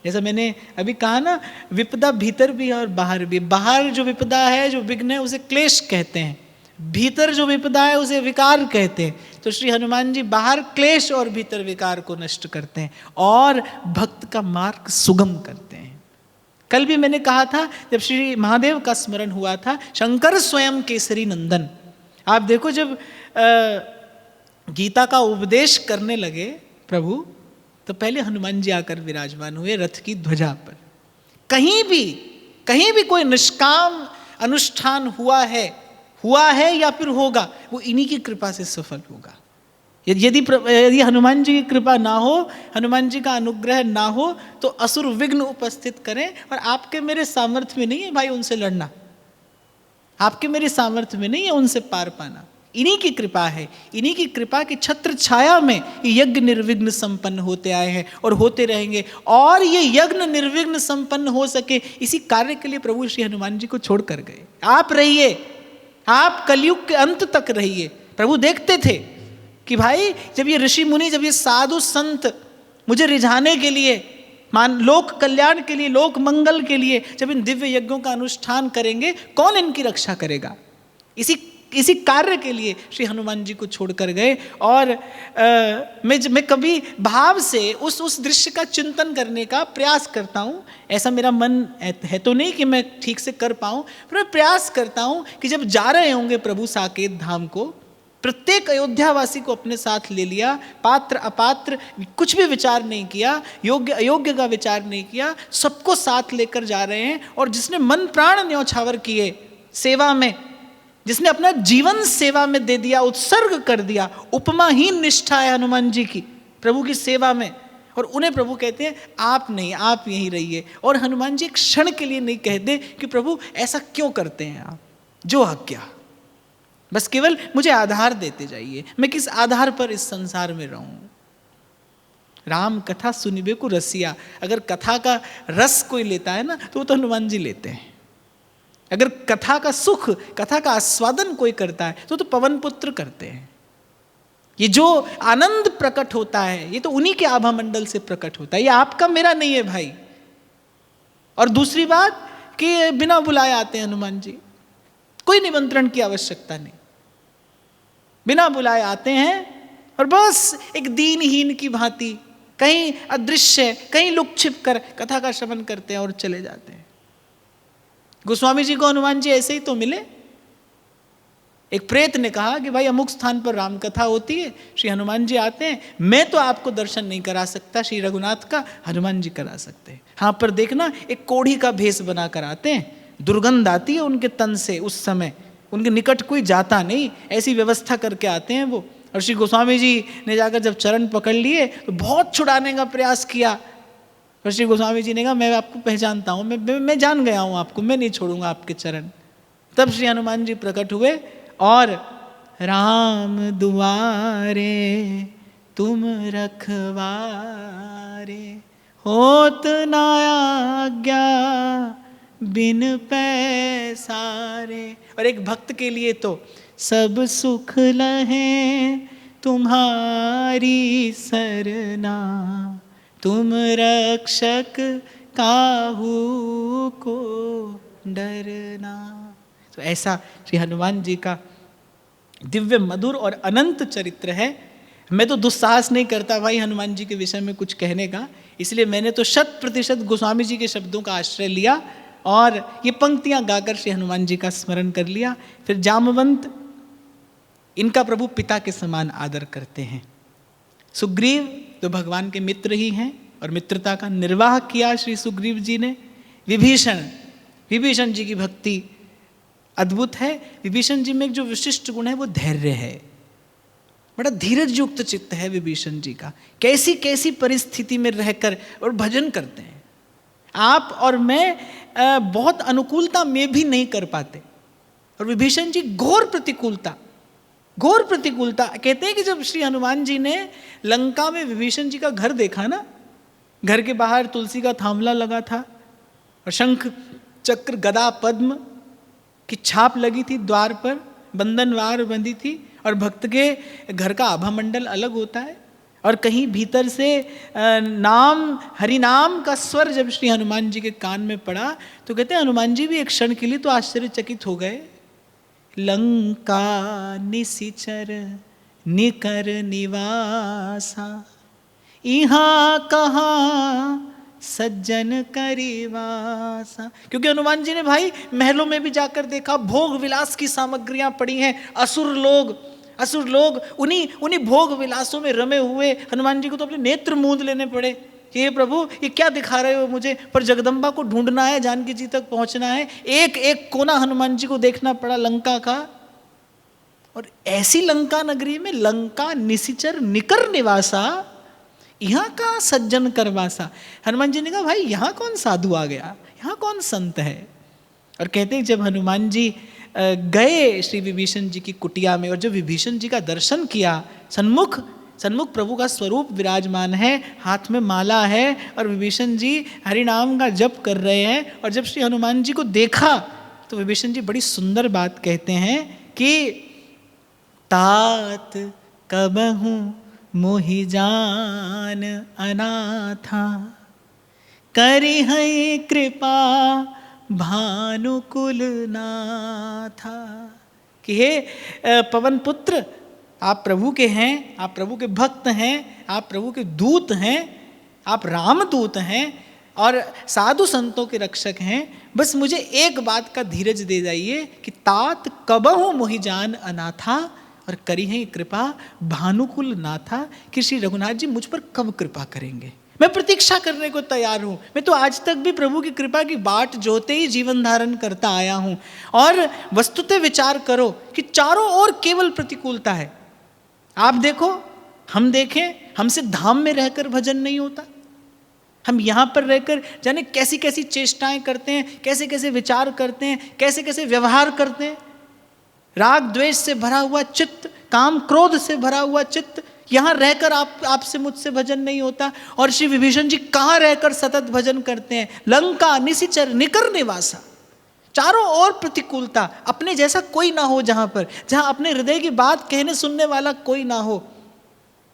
जैसा मैंने अभी कहा ना, विपदा भीतर भी है और बाहर भी। बाहर जो विपदा है, जो विघ्न है, उसे क्लेश कहते हैं। भीतर जो विपदा है उसे विकार कहते हैं। तो श्री हनुमान जी बाहर क्लेश और भीतर विकार को नष्ट करते हैं और भक्त का मार्ग सुगम करते हैं। कल भी मैंने कहा था, जब श्री महादेव का स्मरण हुआ था, शंकर स्वयं केसरी नंदन। आप देखो, जब गीता का उपदेश करने लगे प्रभु, तो पहले हनुमान जी आकर विराजमान हुए रथ की ध्वजा पर। कहीं भी कोई निष्काम अनुष्ठान हुआ है या फिर होगा, वो इन्हीं की कृपा से सफल होगा। यदि हनुमान जी की कृपा ना हो, हनुमान जी का अनुग्रह ना हो, तो असुर विघ्न उपस्थित करें, और आपके मेरे सामर्थ्य में नहीं है भाई उनसे लड़ना, आपके मेरे सामर्थ्य में नहीं है उनसे पार पाना। इन्हीं की कृपा है, इन्हीं की कृपा की छत्र छाया में यज्ञ निर्विघ्न संपन्न होते आए हैं और होते रहेंगे। और ये यज्ञ निर्विघ्न संपन्न हो सके, इसी कार्य के लिए प्रभु श्री हनुमान जी को छोड़ कर गए। आप रहिए, आप कलयुग के अंत तक रहिए। प्रभु देखते थे कि भाई, जब ये ऋषि मुनि, जब ये साधु संत मुझे रिझाने के लिए, लोक कल्याण के लिए, लोक मंगल के लिए जब इन दिव्य यज्ञों का अनुष्ठान करेंगे, कौन इनकी रक्षा करेगा? इसी कार्य के लिए श्री हनुमान जी को छोड़कर गए। और मैं कभी भाव से उस दृश्य का चिंतन करने का प्रयास करता हूँ। ऐसा मेरा मन है तो नहीं कि मैं ठीक से कर पाऊँ, पर मैं प्रयास करता हूँ कि जब जा रहे होंगे प्रभु साकेत धाम को, प्रत्येक अयोध्यावासी को अपने साथ ले लिया, पात्र अपात्र कुछ भी विचार नहीं किया, योग्य अयोग्य का विचार नहीं किया, सबको साथ लेकर जा रहे हैं। और जिसने मन प्राण न्यौछावर किए सेवा में, जिसने अपना जीवन सेवा में दे दिया, उत्सर्ग कर दिया, उपमाहीन निष्ठा है हनुमान जी की प्रभु की सेवा में। और उन्हें प्रभु कहते हैं आप नहीं, आप यहीं रहिए। और हनुमान जी एक क्षण के लिए नहीं कहते कि प्रभु ऐसा क्यों करते हैं आप, जो आज्ञा, बस केवल मुझे आधार देते जाइए, मैं किस आधार पर इस संसार में रहूं। राम कथा सुनिबे को रसिया, अगर कथा का रस कोई लेता है ना, तो वो तो हनुमान जी लेते हैं। अगर कथा का सुख, कथा का आस्वादन कोई करता है, तो पवन पुत्र करते हैं। ये जो आनंद प्रकट होता है, ये तो उन्हीं के आभा मंडल से प्रकट होता है, ये आपका मेरा नहीं है भाई। और दूसरी बात कि बिना बुलाए आते हैं हनुमान जी, कोई निमंत्रण की आवश्यकता नहीं, बिना बुलाए आते हैं और बस एक दीनहीन की भांति कहीं अदृश्य, कहीं लुक छिप कर कथा का श्रवण करते हैं और चले जाते हैं। गोस्वामी जी को हनुमान जी ऐसे ही तो मिले। एक प्रेत ने कहा कि भाई अमुक स्थान पर राम कथा होती है, श्री हनुमान जी आते हैं, मैं तो आपको दर्शन नहीं करा सकता श्री रघुनाथ का, हनुमान जी करा सकते हैं। हाँ, पर देखना एक कोढ़ी का भेष बना कर आते हैं, दुर्गंध आती है उनके तन से, उस समय उनके निकट कोई जाता नहीं, ऐसी व्यवस्था करके आते हैं वो। और श्री गोस्वामी जी ने जाकर जब चरण पकड़ लिए तो बहुत छुड़ाने का प्रयास किया, और श्री गोस्वामी जी ने कहा मैं आपको पहचानता हूँ, मैं जान गया हूँ आपको, मैं नहीं छोड़ूंगा आपके चरण। तब श्री हनुमान जी प्रकट हुए और राम दुआरे तुम रखवारे, होत ना आज्ञा बिन पैसारे। और एक भक्त के लिए तो सब सुख लहे तुम्हारी सरना, तुम रक्षक काहू को डरना। तो ऐसा श्री हनुमान जी का दिव्य मधुर और अनंत चरित्र है। मैं तो दुस्साहस नहीं करता भाई हनुमान जी के विषय में कुछ कहने का, इसलिए मैंने तो 100% गोस्वामी जी के शब्दों का आश्रय लिया और ये पंक्तियां गाकर श्री हनुमान जी का स्मरण कर लिया। फिर जामवंत, इनका प्रभु पिता के समान आदर करते हैं। सुग्रीव तो भगवान के मित्र ही हैं और मित्रता का निर्वाह किया श्री सुग्रीव जी ने। विभीषण जी की भक्ति अद्भुत है। विभीषण जी में एक जो विशिष्ट गुण है वो धैर्य है, बड़ा धीरज युक्त चित्त है विभीषण जी का। कैसी कैसी परिस्थिति में रहकर और भजन करते हैं। आप और मैं बहुत अनुकूलता में भी नहीं कर पाते, और विभीषण जी घोर प्रतिकूलता कहते हैं कि जब श्री हनुमान जी ने लंका में विभीषण जी का घर देखा ना, घर के बाहर तुलसी का थामला लगा था और शंख चक्र गदा पद्म की छाप लगी थी, द्वार पर बंधनवार बंधी थी, और भक्त के घर का आभा मंडल अलग होता है। और कहीं भीतर से नाम, हरि नाम का स्वर जब श्री हनुमान जी के कान में पड़ा तो कहते हैं हनुमान जी भी एक क्षण के लिए तो आश्चर्यचकित हो गए। लंका निशिचर निकर निवासा, यहाँ कहाँ सज्जन करीवासा। क्योंकि हनुमान जी ने भाई महलों में भी जाकर देखा, भोग विलास की सामग्रियां पड़ी हैं, असुर लोग उन्हीं भोग विलासों में रमे हुए। हनुमान जी को तो अपने नेत्र मूंद लेने पड़े कि हे प्रभु ये क्या दिखा रहे हो मुझे, पर जगदम्बा को ढूंढना है, जानकी जी तक पहुंचना है। एक एक कोना हनुमान जी को देखना पड़ा लंका का। और ऐसी लंका नगरी में लंका निशिचर निकर निवासा, यहाँ का सज्जन करवासा। हनुमान जी ने कहा भाई यहाँ कौन साधु आ गया, यहाँ कौन संत है। और कहते हैं जब हनुमान जी गए श्री विभीषण जी की कुटिया में और जब विभीषण जी का दर्शन किया, सन्मुख प्रभु का स्वरूप विराजमान है, हाथ में माला है और विभीषण जी हरि नाम का जप कर रहे हैं। और जब श्री हनुमान जी को देखा तो विभीषण जी बड़ी सुंदर बात कहते हैं कि तात कबहू मोहि जान अनाथा, करी है कृपा भानुकुल नाथा। कि हे पवन पुत्र, आप प्रभु के हैं, आप प्रभु के भक्त हैं, आप प्रभु के दूत हैं, आप रामदूत हैं और साधु संतों के रक्षक हैं। बस मुझे एक बात का धीरज दे जाइए कि तात कबहू मोहि जान अनाथा, और करी है कृपा भानुकुल नाथा। कि श्री रघुनाथ जी मुझ पर कब कृपा करेंगे, मैं प्रतीक्षा करने को तैयार हूँ। मैं तो आज तक भी प्रभु की कृपा की बाट जोते ही जीवन धारण करता आया हूँ। और वस्तुतः विचार करो कि चारों ओर केवल प्रतिकूलता है। आप देखो, हम देखें, हमसे धाम में रहकर भजन नहीं होता, हम यहाँ पर रहकर जाने कैसी कैसी चेष्टाएं करते हैं, कैसे कैसे विचार करते हैं, कैसे कैसे व्यवहार करते हैं। राग द्वेष से भरा हुआ चित्त, काम क्रोध से भरा हुआ चित्त, यहाँ रहकर आपसे मुझसे भजन नहीं होता। और श्री विभीषण जी कहाँ रहकर सतत भजन करते हैं। लंका निशिचर निकर निवासा, चारों ओर प्रतिकूलता, अपने जैसा कोई ना हो, जहाँ अपने हृदय की बात कहने सुनने वाला कोई ना हो।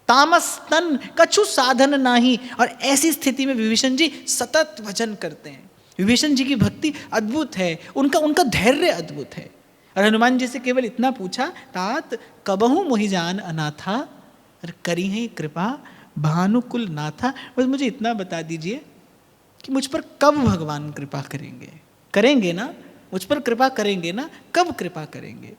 तामस तन कछु साधन नाही। और ऐसी स्थिति में विभीषण जी सतत भजन करते हैं। विभीषण जी की भक्ति अद्भुत है, उनका धैर्य अद्भुत है। और हनुमान जी से केवल इतना पूछा, तात कबहू मोहि जान अनाथा, और करी है कृपा भानुकुल नाथा। बस मुझे इतना बता दीजिए कि मुझ पर कब भगवान कृपा करेंगे ना, मुझ पर कृपा करेंगे ना, कब कृपा करेंगे।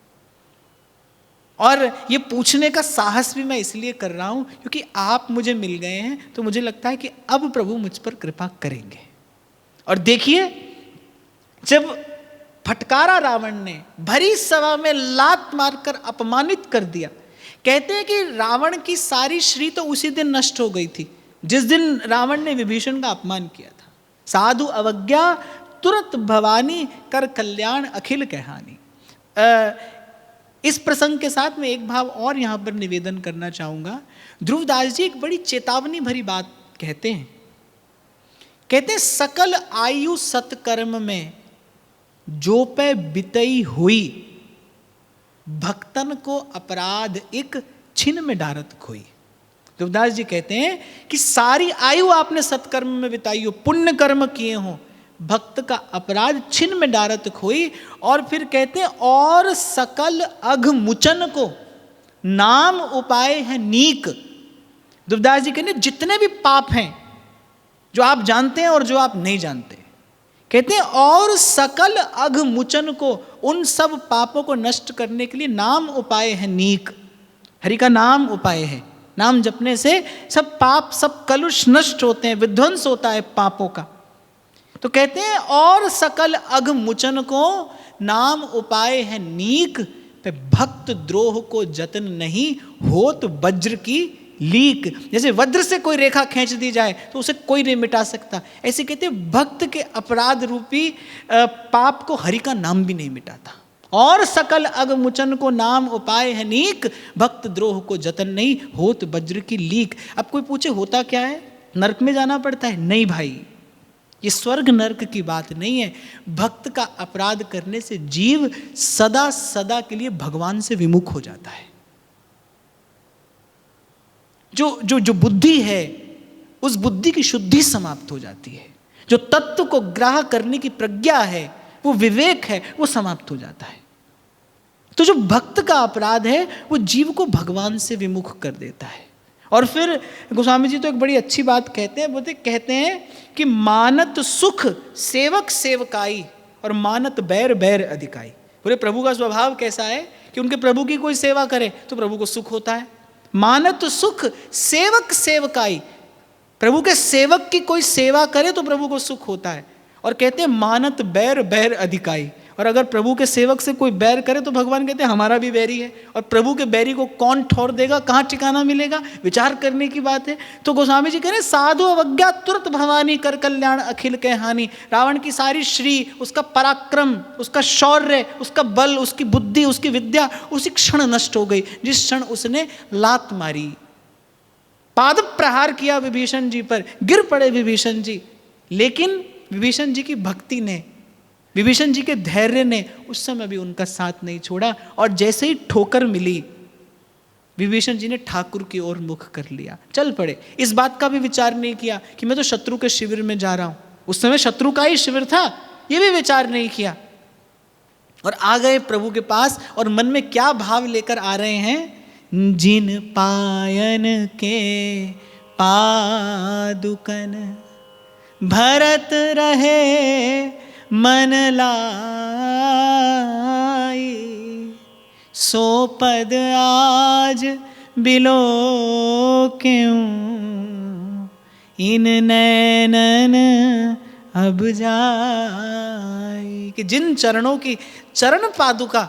और ये पूछने का साहस भी मैं इसलिए कर रहा हूँ क्योंकि आप मुझे मिल गए हैं, तो मुझे लगता है कि अब प्रभु मुझ पर कृपा करेंगे। और देखिए, जब फटकारा रावण ने, भरी सभा में लात मारकर अपमानित कर दिया। कहते हैं कि रावण की सारी श्री तो उसी दिन नष्ट हो गई थी जिस दिन रावण ने विभीषण का अपमान किया था। साधु अवज्ञा तुरंत भवानी, कर कल्याण अखिल कहानी। इस प्रसंग के साथ मैं एक भाव और यहाँ पर निवेदन करना चाहूँगा। ध्रुवदास जी एक बड़ी चेतावनी भरी बात कहते हैं सकल आयु सत्कर्म में जो पे बितई हुई, भक्तन को अपराध एक छिन में डारत खोई। ध्रुवदास जी कहते हैं कि सारी आयु आपने सत्कर्म में बिताई हो, पुण्य कर्म किए हो, भक्त का अपराध छिन में डारत खोई। और फिर कहते हैं और सकल अघ मुचन को नाम उपाय है नीक। ध्रुवदास जी कहते हैं जितने भी पाप हैं जो आप जानते हैं और जो आप नहीं जानते, कहते हैं और सकल अघ मुचन को, उन सब पापों को नष्ट करने के लिए नाम उपाय है नीक। हरि का नाम उपाय है। नाम जपने से सब पाप, सब कलुष नष्ट होते हैं, विध्वंस होता है पापों का। तो कहते हैं और सकल अघ मुचन को नाम उपाय है नीक, पे भक्त द्रोह को जतन नहीं होत वज्र की लीक। जैसे वज्र से कोई रेखा खींच दी जाए तो उसे कोई नहीं मिटा सकता, ऐसे कहते हैं भक्त के अपराध रूपी पाप को हरि का नाम भी नहीं मिटाता। और सकल अग मुचन को नाम उपाय है नीक, भक्त द्रोह को जतन नहीं होत वज्र की लीक। अब कोई पूछे होता क्या है, नरक में जाना पड़ता है? नहीं भाई, ये स्वर्ग नरक की बात नहीं है। भक्त का अपराध करने से जीव सदा सदा के लिए भगवान से विमुख हो जाता है। जो जो जो बुद्धि है, उस बुद्धि की शुद्धि समाप्त हो जाती है। जो तत्व को ग्राह्य करने की प्रज्ञा है, वो विवेक है, वो समाप्त हो जाता है। तो जो भक्त का अपराध है वो जीव को भगवान से विमुख कर देता है। और फिर गोस्वामी जी तो एक बड़ी अच्छी बात कहते हैं, बोलते कहते हैं कि मानत सुख सेवक सेवकाई और मानत बैर बैर अधिकाई। बोले प्रभु का स्वभाव कैसा है कि उनके प्रभु की कोई सेवा करे तो प्रभु को सुख होता है। मानत सुख सेवक सेवकाई, प्रभु के सेवक की कोई सेवा करे तो प्रभु को सुख होता है। और कहते हैं मानत बैर बैर अधिकाई, और अगर प्रभु के सेवक से कोई बैर करे तो भगवान कहते हैं हमारा भी बैरी है। और प्रभु के बैरी को कौन ठौर देगा, कहाँ ठिकाना मिलेगा, विचार करने की बात है। तो गोस्वामी जी कह रहे साधु अवज्ञा तुरंत भवानी कर कल्याण अखिल के हानि। रावण की सारी श्री, उसका पराक्रम, उसका शौर्य, उसका बल, उसकी बुद्धि, उसकी विद्या उसी क्षण नष्ट हो गई जिस क्षण उसने लात मारी, पाद प्रहार किया विभीषण जी पर, गिर पड़े विभीषण जी। लेकिन विभीषण जी की भक्ति ने, विभीषण जी के धैर्य ने उस समय भी उनका साथ नहीं छोड़ा। और जैसे ही ठोकर मिली, विभीषण जी ने ठाकुर की ओर मुख कर लिया, चल पड़े। इस बात का भी विचार नहीं किया कि मैं तो शत्रु के शिविर में जा रहा हूं। उस समय शत्रु का ही शिविर था, यह भी विचार नहीं किया। और आ गए प्रभु के पास, और मन में क्या भाव लेकर आ रहे हैं, जिन पायन के पादुकन भरत रहे मन लाई, सो पद आज बिलो क्यों, इन नैनन अब जाई। कि जिन चरणों की चरण पादुका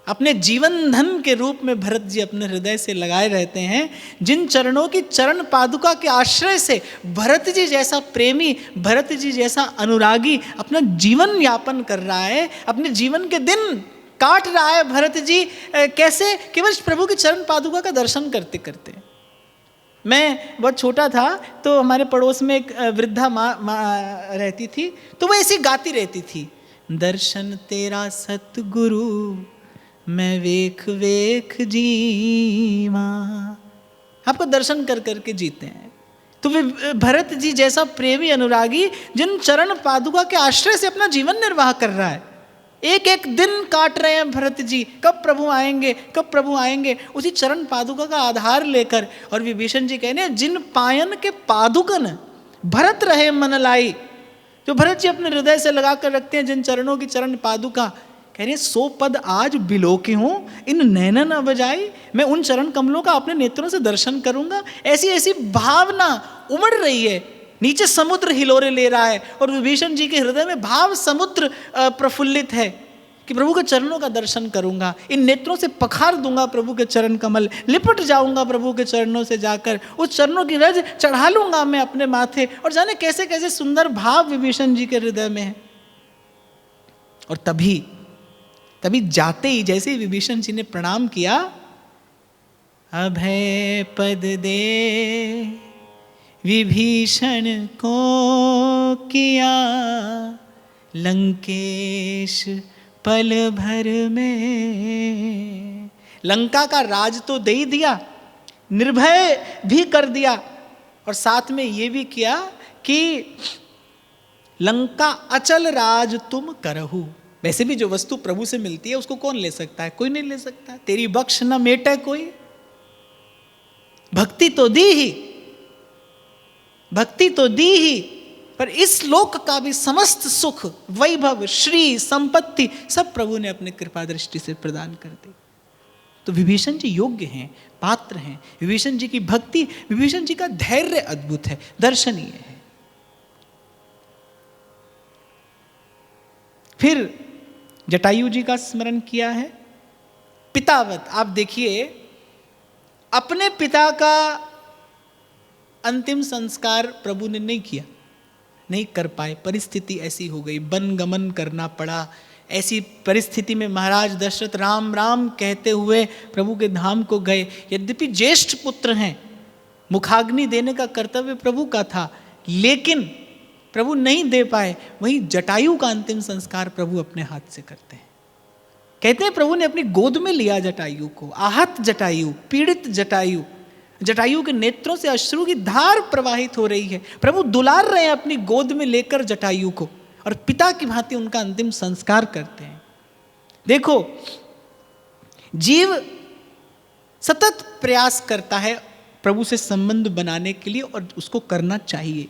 अपने जीवन धन के रूप में भरत जी अपने हृदय से लगाए रहते हैं, जिन चरणों की चरण पादुका के आश्रय से भरत जी जैसा प्रेमी, भरत जी जैसा अनुरागी अपना जीवन यापन कर रहा है, अपने जीवन के दिन काट रहा है भरत जी। कैसे? केवल प्रभु की चरण पादुका का दर्शन करते करते। मैं बहुत छोटा था तो हमारे पड़ोस में एक वृद्धा माँ रहती थी, तो वो ऐसी गाती रहती थी, दर्शन तेरा सतगुरु मैं वेख वेख जीवा। आपको दर्शन कर करके जीते हैं। तो वे भरत जी जैसा प्रेमी अनुरागी जिन चरण पादुका के आश्रय से अपना जीवन निर्वाह कर रहा है, एक एक दिन काट रहे हैं भरत जी, कब प्रभु आएंगे, कब प्रभु आएंगे, उसी चरण पादुका का आधार लेकर। और विभीषण जी कहने जिन पायन के पादुकन भरत रहे मन लाई, जो भरत जी अपने हृदय से लगा कर रखते हैं जिन चरणों की चरण पादुका, कह रहे सो पद आज बिलो के हूँ, इन नैनन अब जाई, मैं उन चरण कमलों का अपने नेत्रों से दर्शन करूंगा। ऐसी ऐसी भावना उमड़ रही है, नीचे समुद्र हिलोरे ले रहा है और विभीषण जी के हृदय में भाव समुद्र प्रफुल्लित है कि प्रभु के चरणों का दर्शन करूंगा, इन नेत्रों से पखार दूंगा प्रभु के चरण कमल, लिपट जाऊंगा प्रभु के चरणों से जाकर, उस चरणों की रज चढ़ा लूंगा मैं अपने माथे। और जाने कैसे कैसे सुंदर भाव विभीषण जी के हृदय में है। और तभी जाते ही जैसे ही विभीषण जी ने प्रणाम किया, अभय पद दे विभीषण को किया, लंकेश पल भर में। लंका का राज तो दे ही दिया, निर्भय भी कर दिया, और साथ में ये भी किया कि लंका अचल राज तुम करहु। वैसे भी जो वस्तु प्रभु से मिलती है उसको कौन ले सकता है? कोई नहीं ले सकता। तेरी बख्श न मेटे कोई, भक्ति तो दी ही, भक्ति तो दी ही, पर इस लोक का भी समस्त सुख, वैभव, श्री, संपत्ति सब प्रभु ने अपने कृपा दृष्टि से प्रदान कर दी। तो विभीषण जी योग्य हैं, पात्र हैं। विभीषण जी की भक्ति, विभीषण जी का धैर्य अद्भुत है, दर्शनीय है। फिर जटायु जी का स्मरण किया है। पितावत, आप देखिए अपने पिता का अंतिम संस्कार प्रभु ने नहीं किया, नहीं कर पाए, परिस्थिति ऐसी हो गई, वन गमन करना पड़ा। ऐसी परिस्थिति में महाराज दशरथ राम राम कहते हुए प्रभु के धाम को गए। यद्यपि ज्येष्ठ पुत्र हैं, मुखाग्नि देने का कर्तव्य प्रभु का था, लेकिन प्रभु नहीं दे पाए। वहीं जटायु का अंतिम संस्कार प्रभु अपने हाथ से करते हैं। कहते हैं प्रभु ने अपनी गोद में लिया जटायु को, आहत जटायु, पीड़ित जटायु, जटायु के नेत्रों से अश्रु की धार प्रवाहित हो रही है। प्रभु दुलार रहे हैं अपनी गोद में लेकर जटायु को, और पिता की भांति उनका अंतिम संस्कार करते हैं। देखो, जीव सतत प्रयास करता है प्रभु से संबंध बनाने के लिए, और उसको करना चाहिए।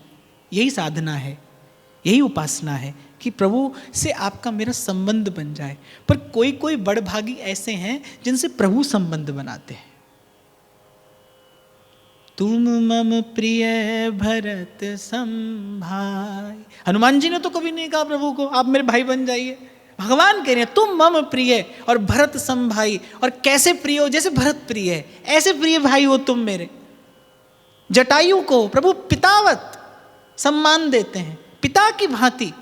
यही साधना है, यही उपासना है कि प्रभु से आपका मेरा संबंध बन जाए। पर कोई कोई बड़भागी ऐसे हैं जिनसे प्रभु संबंध बनाते हैं। तुम मम प्रिय भरत संभाई, हनुमान जी ने तो कभी नहीं कहा प्रभु को आप मेरे भाई बन जाइए। भगवान कह रहे हैं तुम मम प्रिय और भरत संभाई, और कैसे प्रिय हो? जैसे भरत प्रिय है, ऐसे प्रिय भाई हो तुम मेरे। जटायु को प्रभु पितावत सम्मान देते हैं, पिता की भांति।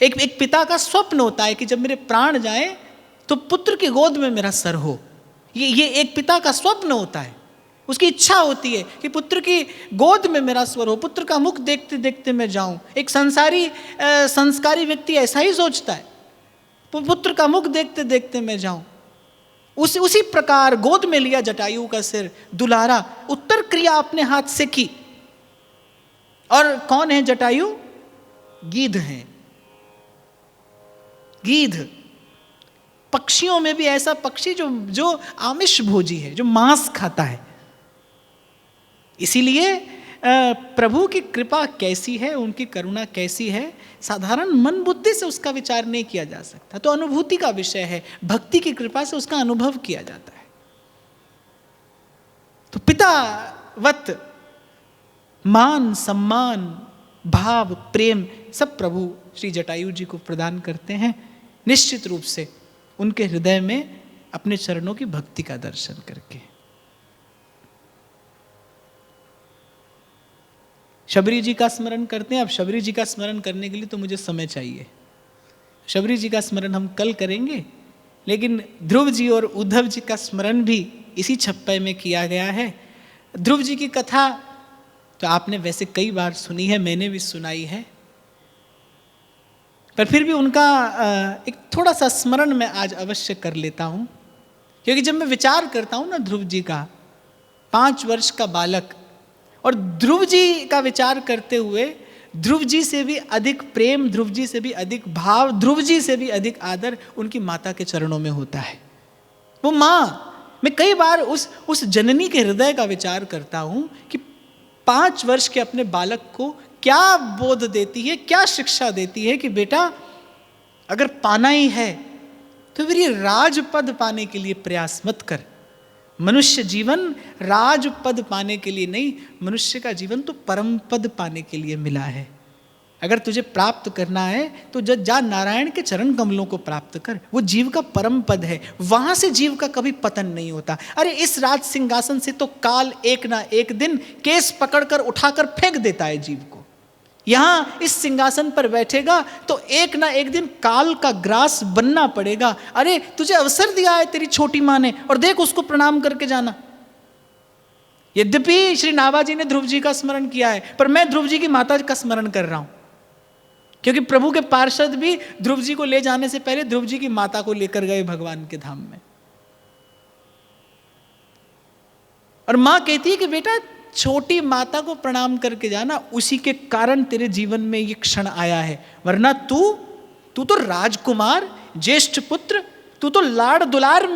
एक पिता का स्वप्न होता है कि जब मेरे प्राण जाए तो पुत्र की गोद में मेरा सर हो। ये एक पिता का स्वप्न होता है, उसकी इच्छा होती है कि पुत्र की गोद में मेरा स्वर हो, पुत्र का मुख देखते देखते मैं जाऊं। एक संस्कारी व्यक्ति ऐसा ही सोचता है, पुत्र का मुख देखते देखते मैं जाऊं। उसी प्रकार गोद में लिया जटायु का सिर, दुलारा, उत्तर क्रिया अपने हाथ से की। और कौन है जटायु? गीध हैं। गीध पक्षियों में भी ऐसा पक्षी जो आमिष भोजी है, जो मांस खाता है। इसीलिए प्रभु की कृपा कैसी है, उनकी करुणा कैसी है, साधारण मन बुद्धि से उसका विचार नहीं किया जा सकता। तो अनुभूति का विषय है, भक्ति की कृपा से उसका अनुभव किया जाता है। तो पितावत मान, सम्मान, भाव, प्रेम सब प्रभु श्री जटायु जी को प्रदान करते हैं, निश्चित रूप से उनके हृदय में अपने चरणों की भक्ति का दर्शन करके। शबरी जी का स्मरण करते हैं। अब शबरी जी का स्मरण करने के लिए तो मुझे समय चाहिए। शबरी जी का स्मरण हम कल करेंगे, लेकिन ध्रुव जी और उद्धव जी का स्मरण भी इसी छप्पे में किया गया है। ध्रुव जी की कथा तो आपने वैसे कई बार सुनी है, मैंने भी सुनाई है, पर फिर भी उनका एक थोड़ा सा स्मरण मैं आज अवश्य कर लेता हूँ। क्योंकि जब मैं विचार करता हूँ ना ध्रुव जी का, 5 वर्ष का बालक, और ध्रुव जी का विचार करते हुए ध्रुव जी से भी अधिक प्रेम, ध्रुव जी से भी अधिक भाव, ध्रुव जी से भी अधिक आदर उनकी माता के चरणों में होता है। वो माँ, मैं कई बार उस जननी के हृदय का विचार करता हूँ कि 5 वर्ष के अपने बालक को क्या बोध देती है, क्या शिक्षा देती है कि बेटा अगर पाना ही है तो फिर ये राजपद पाने के लिए प्रयास मत कर। मनुष्य जीवन राजपद पाने के लिए नहीं, मनुष्य का जीवन तो परम पद पाने के लिए मिला है। अगर तुझे प्राप्त करना है तो जा नारायण के चरण कमलों को प्राप्त कर, वो जीव का परम पद है, वहां से जीव का कभी पतन नहीं होता। अरे इस राज सिंहासन से तो काल एक ना एक दिन केस पकड़कर उठाकर फेंक देता है जीव को। यहाँ इस सिंहासन पर बैठेगा तो एक ना एक दिन काल का ग्रास बनना पड़ेगा। अरे तुझे अवसर दिया है तेरी छोटी माँ ने, और देख उसको प्रणाम करके जाना। यद्यपि श्री नाभा जी ने ध्रुव जी का स्मरण किया है, पर मैं ध्रुव जी की माता का स्मरण कर रहा हूं, क्योंकि प्रभु के पार्षद भी ध्रुव जी को ले जाने से पहले ध्रुव जी की माता को लेकर गए भगवान के धाम में। और मां कहती है कि बेटा छोटी माता को प्रणाम करके जाना, उसी के कारण तेरे जीवन में ये क्षण आया है, वरना तू तो राजकुमार, ज्येष्ठ पुत्र, तू तो लाड़ दुलार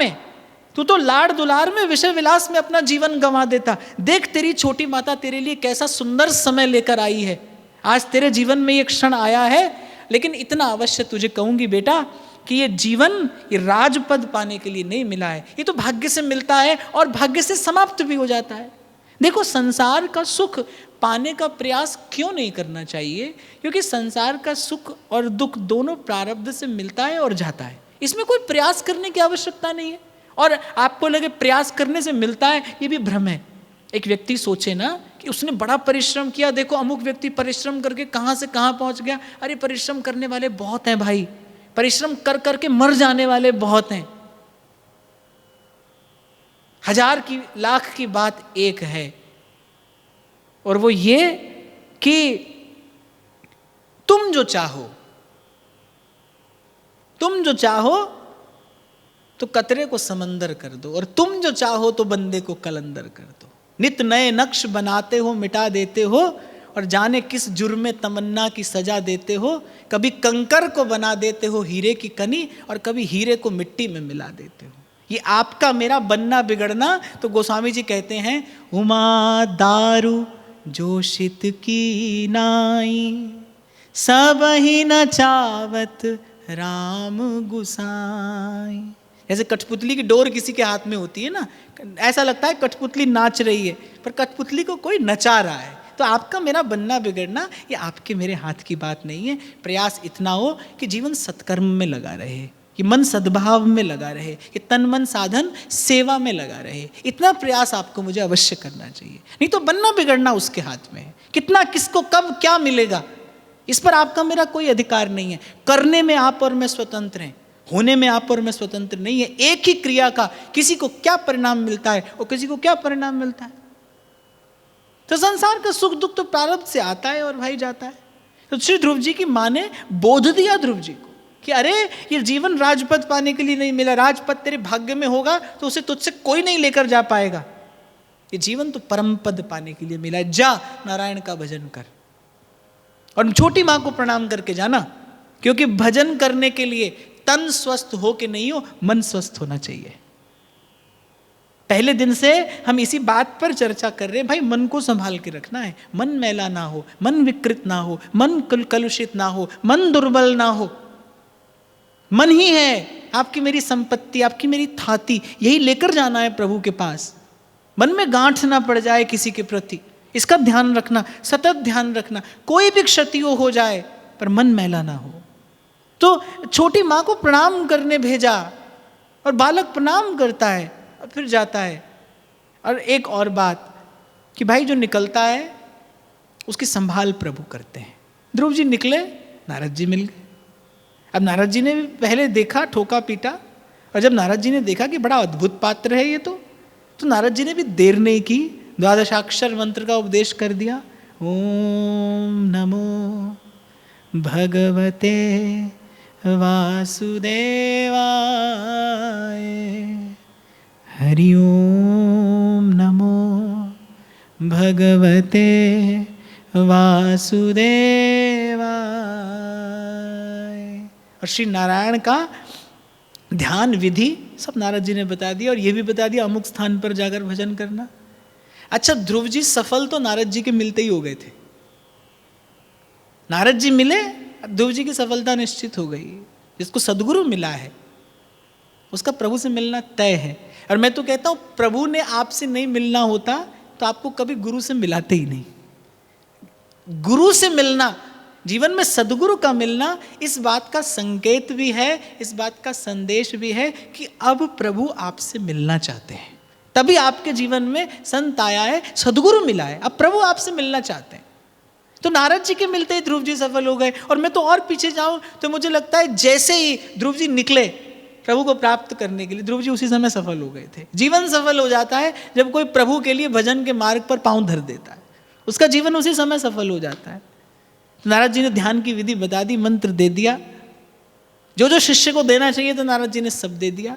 में विषय विलास में अपना जीवन गंवा देता। देख तेरी छोटी माता तेरे लिए कैसा सुंदर समय लेकर आई है। आज तेरे जीवन में ये क्षण आया है, लेकिन इतना अवश्य तुझे कहूंगी बेटा कि ये जीवन ये राजपद पाने के लिए नहीं मिला है, ये तो भाग्य से मिलता है और भाग्य से समाप्त भी हो जाता है। देखो, संसार का सुख पाने का प्रयास क्यों नहीं करना चाहिए? क्योंकि संसार का सुख और दुख दोनों प्रारब्ध से मिलता है और जाता है, इसमें कोई प्रयास करने की आवश्यकता नहीं है। और आपको लगे प्रयास करने से मिलता है, ये भी भ्रम है। एक व्यक्ति सोचे ना कि उसने बड़ा परिश्रम किया, देखो अमुक व्यक्ति परिश्रम करके कहाँ से कहाँ पहुँच गया। अरे परिश्रम करने वाले बहुत हैं भाई, परिश्रम कर करके मर जाने वाले बहुत हैं। 1000 की लाख की बात एक है, और वो ये कि तुम जो चाहो तो कतरे को समंदर कर दो, और तुम जो चाहो तो बंदे को कलंदर कर दो। नित नए नक्श बनाते हो, मिटा देते हो, और जाने किस जुर्मे तमन्ना की सजा देते हो। कभी कंकर को बना देते हो हीरे की कनी, और कभी हीरे को मिट्टी में मिला देते हो। ये आपका मेरा बनना बिगड़ना। तो गोस्वामी जी कहते हैं, उमा दारू जोशित की नाई, सब ही न चावत राम गुसाई। जैसे कठपुतली की डोर किसी के हाथ में होती है ना, ऐसा लगता है कठपुतली नाच रही है, पर कठपुतली को कोई नचा रहा है। तो आपका मेरा बनना बिगड़ना ये आपके मेरे हाथ की बात नहीं है। प्रयास इतना हो कि जीवन सत्कर्म में लगा रहे, कि मन सद्भाव में लगा रहे, कि तन मन साधन सेवा में लगा रहे। इतना प्रयास आपको मुझे अवश्य करना चाहिए, नहीं तो बनना बिगड़ना उसके हाथ में है। कितना, किसको, कब, क्या मिलेगा, इस पर आपका मेरा कोई अधिकार नहीं है। करने में आप और मैं स्वतंत्र हैं, होने में आप और मैं स्वतंत्र नहीं है। एक ही क्रिया का किसी को क्या परिणाम मिलता है और किसी को क्या परिणाम मिलता है। तो संसार का सुख दुख तो प्रारब्ध से आता है और भाई जाता है। तो श्री ध्रुव जी की माँ ने बोध दिया ध्रुव जी को कि अरे ये जीवन राजपद पाने के लिए नहीं मिला, राजपद तेरे भाग्य में होगा तो उसे तुझसे कोई नहीं लेकर जा पाएगा। ये जीवन तो परम पद पाने के लिए मिला है, जा नारायण का भजन कर। और छोटी माँ को प्रणाम करके जाना, क्योंकि भजन करने के लिए तन स्वस्थ हो के नहीं हो, मन स्वस्थ होना चाहिए। पहले दिन से हम इसी बात पर चर्चा कर रहे हैं, भाई मन को संभाल के रखना है। मन मैला ना हो, मन विकृत ना हो, मन कलुषित ना हो, मन दुर्बल ना हो। मन ही है आपकी मेरी संपत्ति, आपकी मेरी थाती, यही लेकर जाना है प्रभु के पास। मन में गांठ ना पड़ जाए किसी के प्रति, इसका ध्यान रखना, सतत ध्यान रखना। कोई भी क्षति हो जाए पर मन मैला ना हो। तो छोटी माँ को प्रणाम करने भेजा और बालक प्रणाम करता है और फिर जाता है। और एक और बात कि भाई जो निकलता है उसकी संभाल प्रभु करते हैं। ध्रुव जी निकले, नारद जी मिल गए। अब नारद जी ने भी पहले देखा, ठोका पीटा, और जब नारद जी ने देखा कि बड़ा अद्भुत पात्र है ये, तो नारद जी ने भी देर नहीं की, द्वादशाक्षर मंत्र का उपदेश कर दिया। ओम नमो भगवते वासुदेवाय, हरि ओम नमो भगवते वासुदेवाय। और श्री नारायण का ध्यान विधि सब नारद जी ने बता दिया, और ये भी बता दिया अमुक स्थान पर जाकर भजन करना। अच्छा, ध्रुव जी सफल तो नारद जी के मिलते ही हो गए थे। नारद जी मिले, ध्रुव जी की सफलता निश्चित हो गई। जिसको सद्गुरु मिला है उसका प्रभु से मिलना तय है। और मैं तो कहता हूं, प्रभु ने आपसे नहीं मिलना होता तो आपको कभी गुरु से मिलाते ही नहीं। गुरु से मिलना, जीवन में सद्गुरु का मिलना, इस बात का संकेत भी है, इस बात का संदेश भी है कि अब प्रभु आपसे मिलना चाहते हैं। तभी आपके जीवन में संत आया है, सद्गुरु मिला है, अब प्रभु आपसे मिलना चाहते हैं। तो नारद जी के मिलते ही ध्रुव जी सफल हो गए। और मैं तो और पीछे जाऊं तो मुझे लगता है जैसे ही ध्रुव जी निकले प्रभु को प्राप्त करने के लिए, ध्रुव जी उसी समय सफल हो गए थे। जीवन सफल हो जाता है जब कोई प्रभु के लिए भजन के मार्ग पर पांव धर देता है, उसका जीवन उसी समय सफल हो जाता है। नारद जी ने ध्यान की विधि बता दी, मंत्र दे दिया, जो जो शिष्य को देना चाहिए तो नारद जी ने सब दे दिया।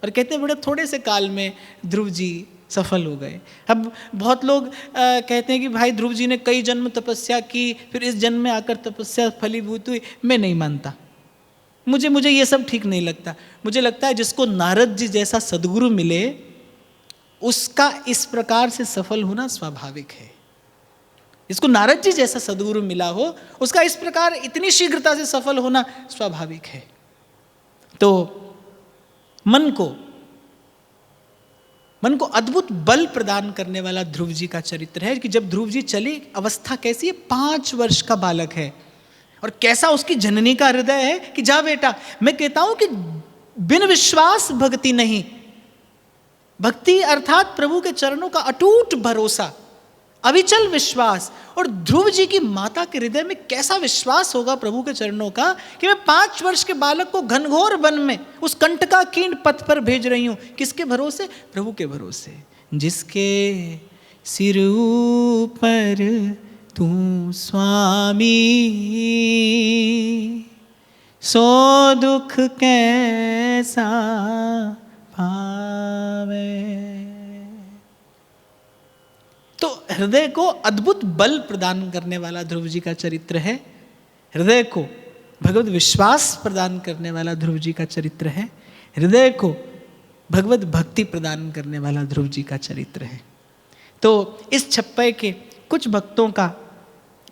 और कहते हैं बड़े थोड़े से काल में ध्रुव जी सफल हो गए। अब बहुत लोग कहते हैं कि भाई ध्रुव जी ने कई जन्म तपस्या की, फिर इस जन्म में आकर तपस्या फलीभूत हुई। मैं नहीं मानता, मुझे ये सब ठीक नहीं लगता। मुझे लगता है जिसको नारद जी जैसा सद्गुरु मिले उसका इस प्रकार से सफल होना स्वाभाविक है। जिसको नारद जी जैसा सद्गुरु मिला हो उसका इस प्रकार इतनी शीघ्रता से सफल होना स्वाभाविक है। तो मन को अद्भुत बल प्रदान करने वाला ध्रुव जी का चरित्र है कि जब ध्रुव जी चले, अवस्था कैसी है, 5 वर्ष का बालक है, और कैसा उसकी जननी का हृदय है कि जा बेटा। मैं कहता हूं कि बिन विश्वास भक्ति नहीं, भक्ति अर्थात प्रभु के चरणों का अटूट भरोसा, अविचल विश्वास। और ध्रुव जी की माता के हृदय में कैसा विश्वास होगा प्रभु के चरणों का कि मैं 5 वर्ष के बालक को घनघोर वन में उस कंटकाकीर्ण पथ पर भेज रही हूं। किसके भरोसे? प्रभु के भरोसे। जिसके सिर ऊपर तू स्वामी, सो दुख कैसा पावे। हृदय को अद्भुत बल प्रदान करने वाला ध्रुव जी का चरित्र है। हृदय को भगवत विश्वास प्रदान करने वाला ध्रुव जी का चरित्र है। हृदय को भगवत भक्ति प्रदान करने वाला ध्रुव जी का चरित्र है। तो इस छप्पय के कुछ भक्तों का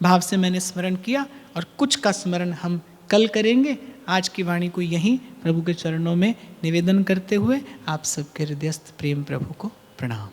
भाव से मैंने स्मरण किया और कुछ का स्मरण हम कल करेंगे। आज की वाणी को यहीं प्रभु के चरणों में निवेदन करते हुए आप सबके हृदयस्थ प्रेम प्रभु को प्रणाम।